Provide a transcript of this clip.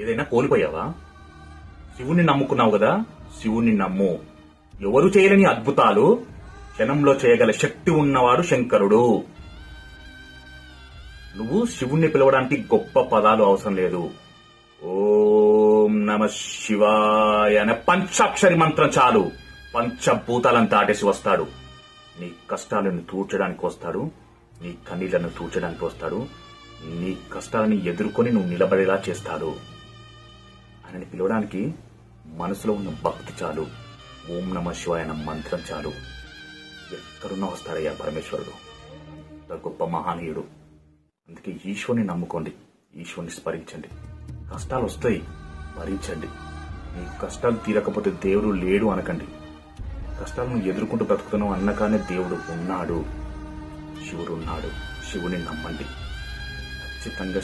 ఏదైనా కోల్పోయావా? శివుణ్ణి నమ్ముకున్నావు కదా, శివుణ్ణి నమ్ము. ఎవరు చేయలేని అద్భుతాలు క్షణంలో చేయగల శక్తి ఉన్నవాడు శంకరుడు. నువ్వు శివుణ్ణి పిలవడానికి గొప్ప పదాలు అవసరం లేదు. ఓం నమ శివాయ అనే పంచాక్షరి మంత్రం చాలు. పంచభూతాలను దాటేసి వస్తాడు. నీ కష్టాలను తూర్చడానికి వస్తాడు, నీ కన్నీళ్లను తూర్చడానికి వస్తాడు, నీ కష్టాలను ఎదుర్కొని నువ్వు నిలబడేలా చేస్తాడు. ఆయనని పిలవడానికి మనసులో ఉన్న భక్తి చాలు. ఓం నమ శివాయ అన్న మంత్రం చాలు. ఎక్కడున్నా వస్తాడయ్యా పరమేశ్వరుడు. గొప్ప మహానీయుడు. అందుకే ఈశ్వరుని నమ్ముకోండి, ఈశ్వరుని స్మరించండి. కష్టాలు వస్తాయి, భరించండి. నీకు కష్టాలు తీరకపోతే దేవుడు లేడు అనకండి. కష్టాలను ఎదుర్కొంటూ బ్రతుకుతున్నావు అన్నకానే దేవుడు ఉన్నాడు, శివుడు ఉన్నాడు. శివుని నమ్మండి. ఖచ్చితంగా